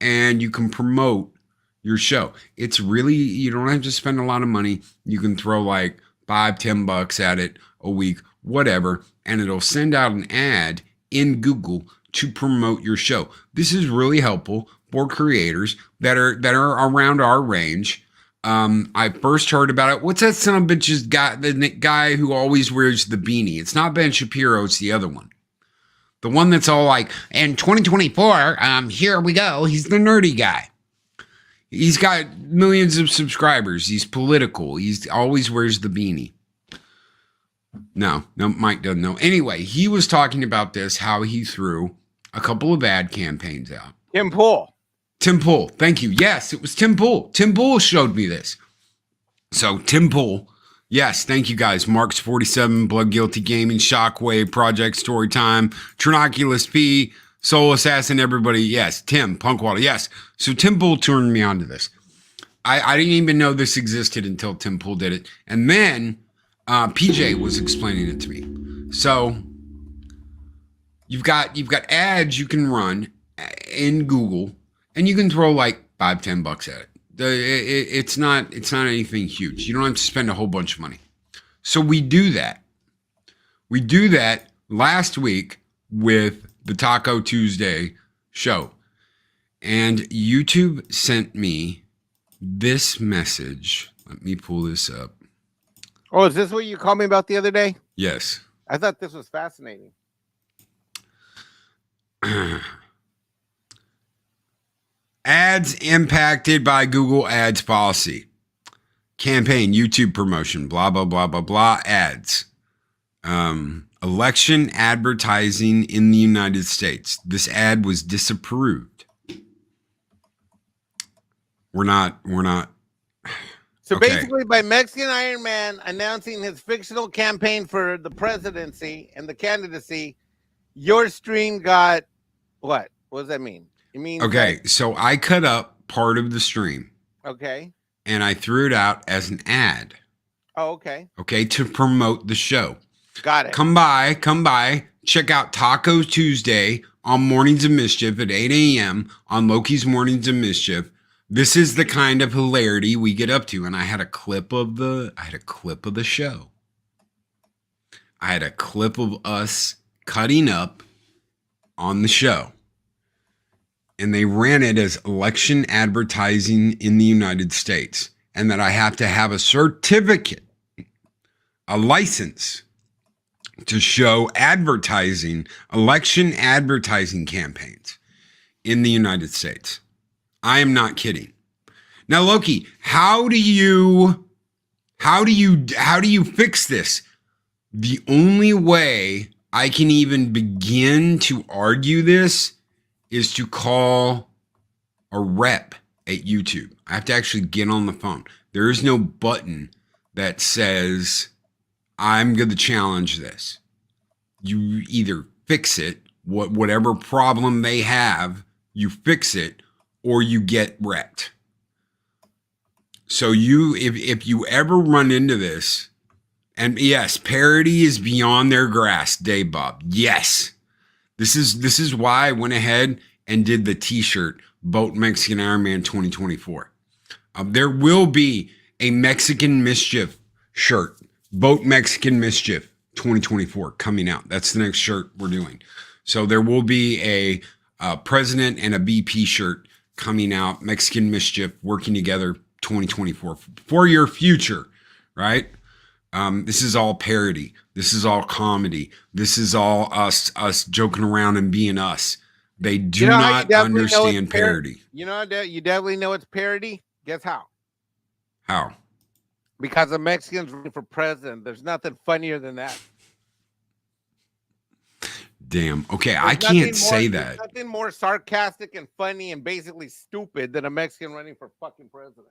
and you can promote your show. It's really, you don't have to spend a lot of money. You can throw like $5-10 at it a week, whatever, and it'll send out an ad in Google to promote your show. This is really helpful for creators that are around our range. I first heard about it. What's that son of a bitch's guy, the guy who always wears the beanie? It's not Ben Shapiro, it's the other one. The one that's all like, in 2024, here we go. He's the nerdy guy. He's got millions of subscribers. He's political. He's always wears the beanie. No, Mike doesn't know. Anyway, he was talking about this, how he threw a couple of ad campaigns out. Tim Pool. Tim Pool. Thank you. Yes, it was Tim Pool. Tim Pool showed me this. So Tim Pool. Yes, thank you guys. Marks 47, Blood Guilty Gaming, Shockwave, Project Storytime, Trinoculus P, Soul Assassin, everybody. Yes, Tim, Punkwater. Yes. So Tim Pool turned me on to this. I didn't even know this existed until Tim Pool did it. And then PJ was explaining it to me. So you've got ads you can run in Google, and you can throw like $5-10 at it. It's not anything huge. You don't have to spend a whole bunch of money. So we do that. We do that last week with the Taco Tuesday show. And YouTube sent me this message. Let me pull this up. Oh, is this what you called me about the other day? Yes. I thought this was fascinating. Ads impacted by Google Ads policy. Campaign, YouTube promotion, blah, blah, blah, blah, blah, ads. Election advertising in the United States. This ad was disapproved. We're not. So okay. basically, by Mexican Ironman announcing his fictional campaign for the presidency and the candidacy, your stream got what? What does that mean? It means okay, so I cut up part of the stream. Okay. And I threw it out as an ad. Oh, okay. Okay, to promote the show. Got it. Come by, check out Taco Tuesday on Mornings of Mischief at 8 a.m. on Loki's Mornings of Mischief. This is the kind of hilarity we get up to. And I had a clip of the show. I had a clip of us cutting up on the show. And they ran it as election advertising in the United States. And that I have to have a certificate, a license to show advertising, election advertising campaigns in the United States. I am not kidding. Now, Loki, how do you fix this? The only way I can even begin to argue this is to call a rep at YouTube. I have to actually get on the phone. There is no button that says, I'm going to challenge this. You either fix it, whatever problem they have, you fix it, or you get wrecked. So if you ever run into this, and yes, parody is beyond their grasp, Dave Bob. Yes. This is why I went ahead and did the t-shirt, Boat Mexican Ironman 2024. There will be a Mexican Mischief shirt, Boat Mexican Mischief 2024 coming out. That's the next shirt we're doing. So there will be a president and a BP shirt coming out, Mexican Mischief working together 2024 for your future, right? This is all parody. This is all comedy. This is all us joking around and being us. They do not understand parody. You definitely know it's parody. Guess how? How? Because the Mexicans running for president. There's nothing funnier than that. Damn. Okay, I can't say that. There's nothing more sarcastic and funny and basically stupid than a Mexican running for fucking president.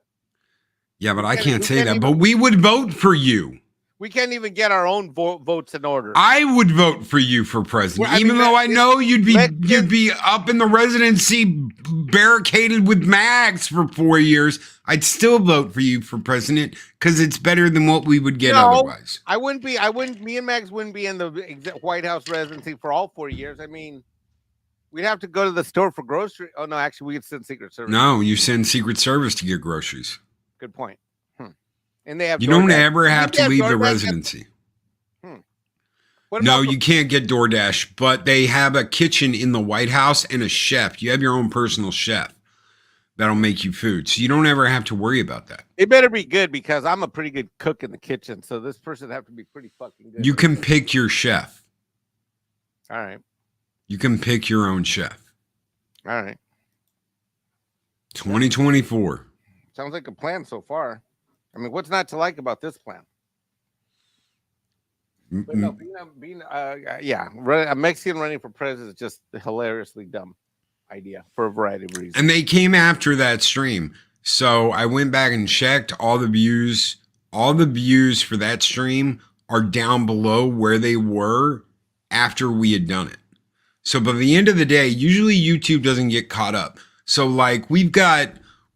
Yeah, but I can't say that. But we would vote for you. We can't even get our own votes in order. I would vote for you for president, even though I know you'd be up in the residency barricaded with mags for 4 years. I'd still vote for you for president because it's better than what we would get otherwise. I wouldn't. Me and Mags wouldn't be in the White House residency for all 4 years. I mean, we'd have to go to the store for groceries. Oh no, actually, we could send Secret Service. No, you send Secret Service to get groceries. Good point. And they have. You don't ever have to leave the residency. No, you can't get DoorDash, but they have a kitchen in the White House and a chef. You have your own personal chef that'll make you food, so you don't ever have to worry about that. It better be good because I'm a pretty good cook in the kitchen, so this person have to be pretty fucking good. You can pick your chef. All right. You can pick your own chef. All right. 2024. Sounds like a plan so far. I mean, what's not to like about this plan? But no, a Mexican running for president is just a hilariously dumb idea for a variety of reasons. And they came after that stream. So I went back and checked all the views. All the views for that stream are down below where they were after we had done it. So by the end of the day, usually YouTube doesn't get caught up. So like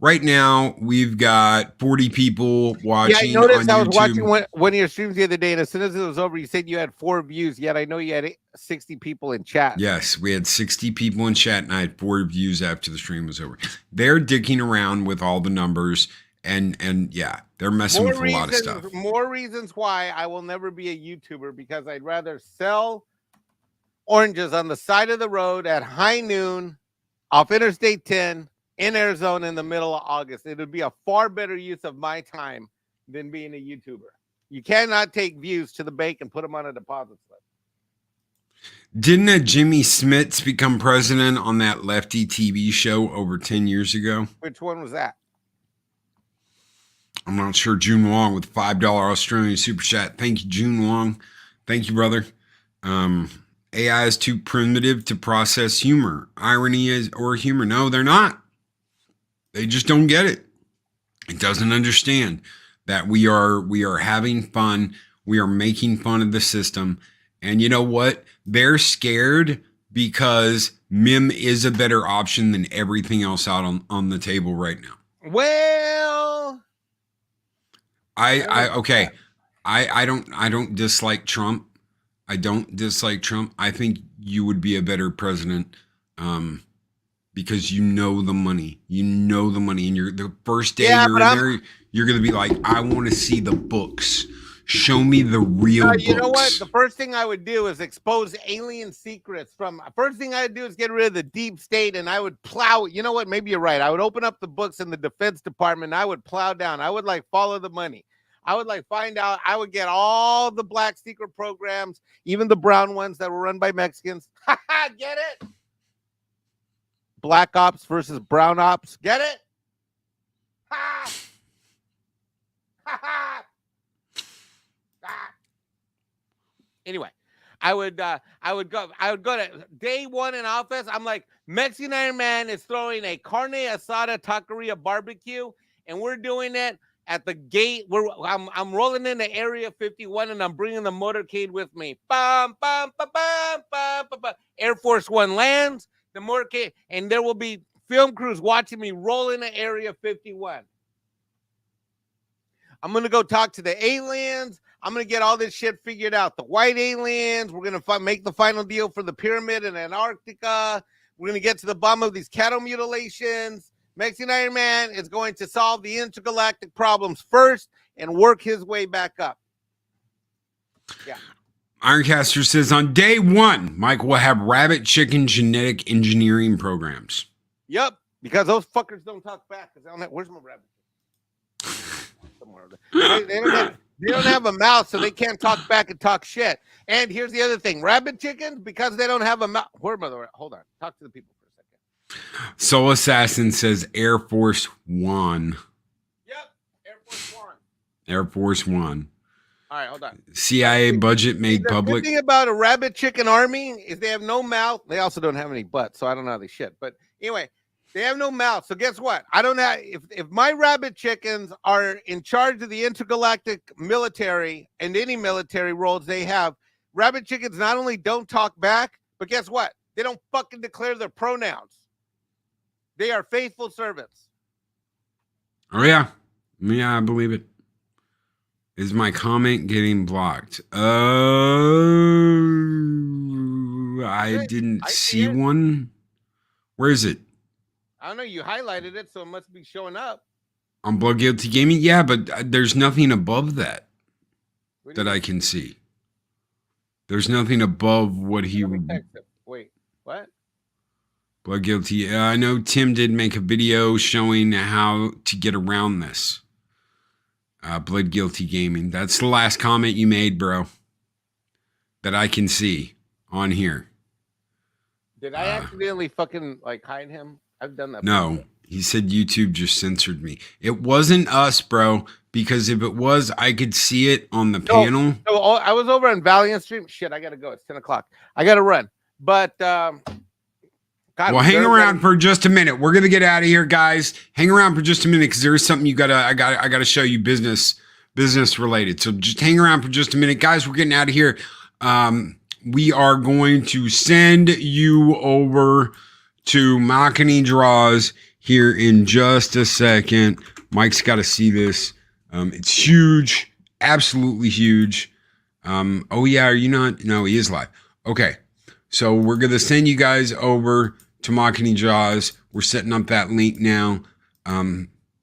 right now, we've got 40 people watching. Yeah, I noticed. I was YouTube. watching one of your streams the other day, and as soon as it was over, you said you had 4 views. Yet I know you had 60 people in chat. Yes, we had 60 people in chat, and I had 4 views after the stream was over. They're dicking around with all the numbers, and yeah, they're messing with a lot of stuff. More reasons why I will never be a YouTuber, because I'd rather sell oranges on the side of the road at high noon off Interstate 10 in Arizona in the middle of August. It would be a far better use of my time than being a YouTuber. You cannot take views to the bank and put them on a deposit slip. Didn't a Jimmy Smits become president on that lefty TV show over 10 years ago? Which one was that? I'm not sure. June Wong with $5 Australian super chat. Thank you, June Wong. Thank you, brother. AI is too primitive to process humor. Irony or humor. No, they're not. They just don't get it. It doesn't understand that we are having fun. We are making fun of the system. And you know what? They're scared because MIM is a better option than everything else out on the table right now. Well, I don't dislike Trump. I don't dislike Trump. I think you would be a better president. Because you know the money, and you're the first day you're in there, you're going to be like, I want to see the books. Show me the real books. You know what? The first thing I would do is expose alien secrets first thing I'd do is get rid of the deep state, and I would plow. You know what? Maybe you're right. I would open up the books in the Defense Department. And I would plow down. I would follow the money. I would find out. I would get all the black secret programs, even the brown ones that were run by Mexicans. Get it? Black ops versus brown ops. Get it? Ha! Ha ha! Anyway, I would go to day 1 in office. I'm like, Mexican Ironman is throwing a carne asada taqueria barbecue, and we're doing it at the gate. I'm rolling into Area 51, and I'm bringing the motorcade with me. Bum, bum, bum, bum, bum, bum, bum. Air Force One lands. The motorcade, and there will be film crews watching me roll into Area 51. I'm going to go talk to the aliens. I'm going to get all this shit figured out. The white aliens. We're going to make the final deal for the pyramid in Antarctica. We're going to get to the bottom of these cattle mutilations. Mexican Ironman is going to solve the intergalactic problems first and work his way back up. Yeah. Ironcaster says on day 1, Mike will have rabbit chicken genetic engineering programs. Yep, because those fuckers don't talk back. Where's my rabbit? Somewhere over there. They don't have a mouth, so they can't talk back and talk shit. And here's the other thing: rabbit chickens, because they don't have a mouth. Hold on, talk to the people for a second. Soul Assassin says Air Force One. Yep, Air Force One. Air Force One. All right, hold on. CIA budget made public. The thing about a rabbit chicken army is they have no mouth. They also don't have any butt, so I don't know how they shit. But anyway, they have no mouth. So guess what? I don't know if my rabbit chickens are in charge of the intergalactic military and any military roles they have. Rabbit chickens not only don't talk back, but guess what? They don't fucking declare their pronouns. They are faithful servants. Oh yeah, I believe it. Is my comment getting blocked? I didn't see one. Where is it? I don't know. You highlighted it, so it must be showing up. On Blood Guilty Gaming? Yeah, but there's nothing above that I can see. There's nothing above what he... Wait, what? Blood Guilty. I know Tim did make a video showing how to get around this. Blood Guilty Gaming. That's the last comment you made, bro. That I can see on here. Did I accidentally fucking hide him? I've done that. No, He said YouTube just censored me. It wasn't us, bro, because if it was, I could see it on the panel. No, I was over on Valiant Stream. Shit, I gotta go. It's 10 o'clock. I gotta run. But God, well, hang around for just a minute. We're gonna get out of here, guys. Hang around for just a minute because there is something I gotta show you business related. So just hang around for just a minute, guys. We're getting out of here. We are going to send you over to Machini Draws here in just a second. Mike's got to see this. It's huge, absolutely huge. Oh yeah, are you not? No, he is live. Okay, so we're gonna send you guys over to Machini Draws. We're setting up that link now.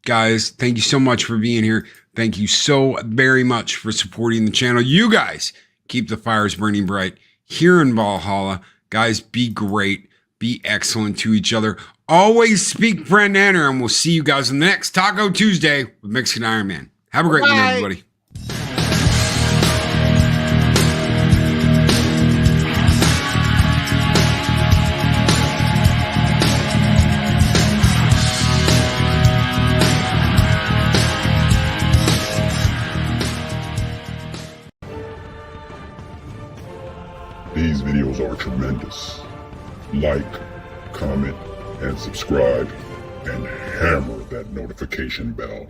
Guys, thank you so much for being here. Thank you so very much for supporting the channel. You guys keep the fires burning bright here in Valhalla. Guys, be great. Be excellent to each other. Always speak friend enter, and we'll see you guys on the next Taco Tuesday with Mexican Ironman. Have a great one, everybody. These videos are tremendous. Like, comment, and subscribe, and hammer that notification bell.